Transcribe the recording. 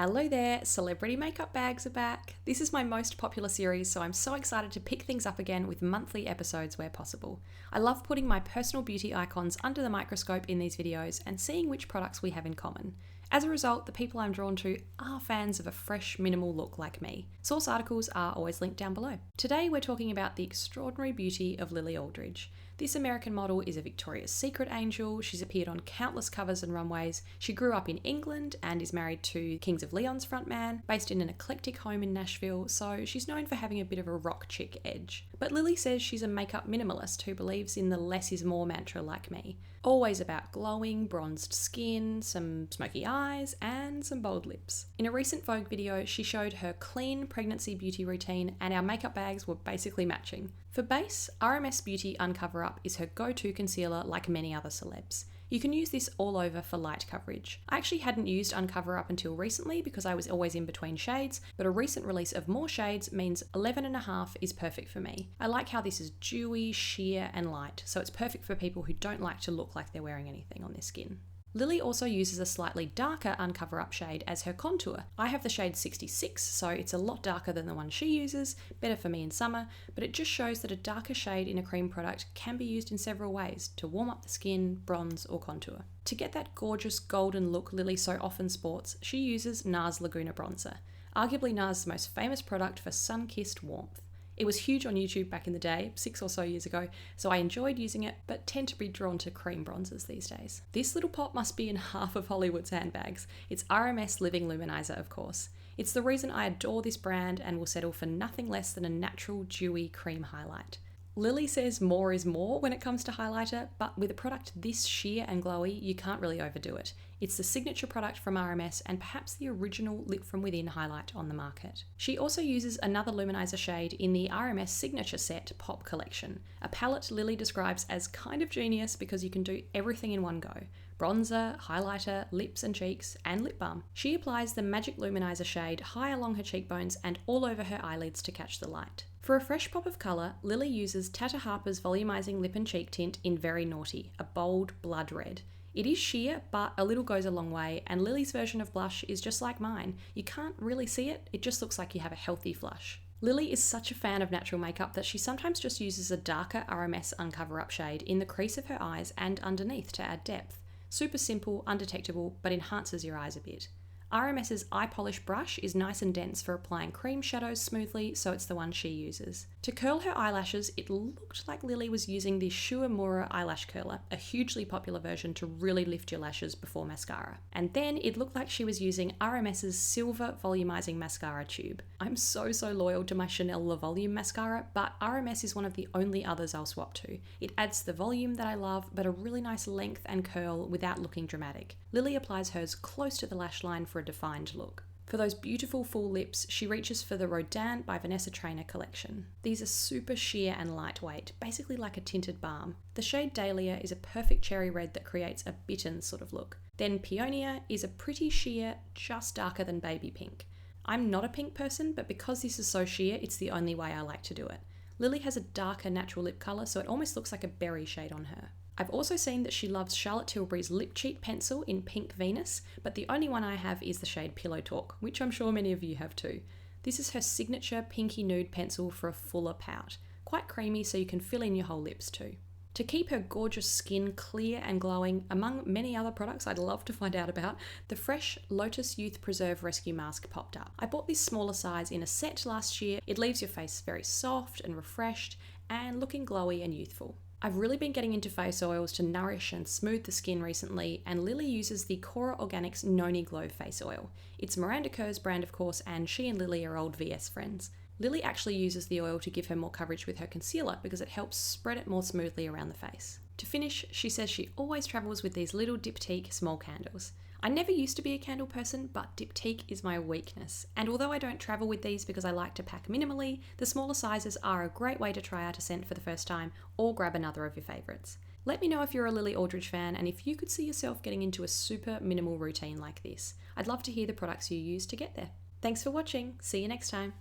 Hello there, celebrity makeup bags are back. This is my most popular series, so I'm so excited to pick things up again with monthly episodes where possible. I love putting my personal beauty icons under the microscope in these videos and seeing which products we have in common. As a result, the people I'm drawn to are fans of a fresh, minimal look like me. Source articles are always linked down below. Today we're talking about the extraordinary beauty of Lily Aldridge. This American model is a Victoria's Secret angel. She's appeared on countless covers and runways. She grew up in England and is married to Kings of Leon's frontman, based in an eclectic home in Nashville, so she's known for having a bit of a rock chick edge. But Lily says she's a makeup minimalist who believes in the less is more mantra like me. Always about glowing, bronzed skin, some smoky eyes, and some bold lips. In a recent Vogue video, she showed her clean pregnancy beauty routine and our makeup bags were basically matching. For base, RMS Beauty Uncover Up is her go-to concealer like many other celebs. You can use this all over for light coverage. I actually hadn't used Uncover Up until recently because I was always in between shades, but a recent release of more shades means 11.5 is perfect for me. I like how this is dewy, sheer, and light, so it's perfect for people who don't like to look like they're wearing anything on their skin. Lily also uses a slightly darker Uncover Up shade as her contour. I have the shade 66, so it's a lot darker than the one she uses, better for me in summer, but it just shows that a darker shade in a cream product can be used in several ways to warm up the skin, bronze, or contour. To get that gorgeous golden look Lily so often sports, she uses NARS Laguna Bronzer, arguably NARS' most famous product for sun-kissed warmth. It was huge on YouTube back in the day, 6 or so years ago, so I enjoyed using it, but tend to be drawn to cream bronzers these days. This little pot must be in half of Hollywood's handbags. It's RMS Living Luminizer, of course. It's the reason I adore this brand and will settle for nothing less than a natural, dewy cream highlight. Lily says more is more when it comes to highlighter, but with a product this sheer and glowy, you can't really overdo it. It's the signature product from RMS and perhaps the original Lit From Within highlight on the market. She also uses another luminizer shade in the RMS Signature Set Pop Collection, a palette Lily describes as kind of genius because you can do everything in one go. Bronzer, highlighter, lips and cheeks, and lip balm. She applies the Magic Luminizer shade high along her cheekbones and all over her eyelids to catch the light. For a fresh pop of colour, Lily uses Tata Harper's Volumizing Lip and Cheek Tint in Very Naughty, a bold blood red. It is sheer, but a little goes a long way, and Lily's version of blush is just like mine. You can't really see it, it just looks like you have a healthy flush. Lily is such a fan of natural makeup that she sometimes just uses a darker RMS Uncover Up shade in the crease of her eyes and underneath to add depth. Super simple, undetectable, but enhances your eyes a bit. RMS's eye polish brush is nice and dense for applying cream shadows smoothly, so it's the one she uses. To curl her eyelashes, it looked like Lily was using the Shuamura eyelash curler, a hugely popular version to really lift your lashes before mascara. And then it looked like she was using RMS's Silver Volumizing Mascara tube. I'm so loyal to my Chanel Le Volume mascara, but RMS is one of the only others I'll swap to. It adds the volume that I love, but a really nice length and curl without looking dramatic. Lily applies hers close to the lash line for a defined look. For those beautiful full lips, she reaches for the Rodin by Vanessa Trainer collection. These are super sheer and lightweight, basically like a tinted balm. The shade Dahlia is a perfect cherry red that creates a bitten sort of look. Then Peonia is a pretty sheer, just darker than baby pink. I'm not a pink person, but because this is so sheer, it's the only way I like to do it. Lily has a darker natural lip colour, so it almost looks like a berry shade on her. I've also seen that she loves Charlotte Tilbury's Lip Cheat Pencil in Pink Venus, but the only one I have is the shade Pillow Talk, which I'm sure many of you have too. This is her signature pinky nude pencil for a fuller pout. Quite creamy so you can fill in your whole lips too. To keep her gorgeous skin clear and glowing, among many other products I'd love to find out about, the fresh Lotus Youth Preserve Rescue Mask popped up. I bought this smaller size in a set last year. It leaves your face very soft and refreshed and looking glowy and youthful. I've really been getting into face oils to nourish and smooth the skin recently, and Lily uses the Cora Organics Noni Glow Face Oil. It's Miranda Kerr's brand, of course, and she and Lily are old VS friends. Lily actually uses the oil to give her more coverage with her concealer because it helps spread it more smoothly around the face. To finish, she says she always travels with these little diptyque small candles. I never used to be a candle person, but diptyque is my weakness. And although I don't travel with these because I like to pack minimally, the smaller sizes are a great way to try out a scent for the first time or grab another of your favourites. Let me know if you're a Lily Aldridge fan and if you could see yourself getting into a super minimal routine like this. I'd love to hear the products you use to get there. Thanks for watching. See you next time.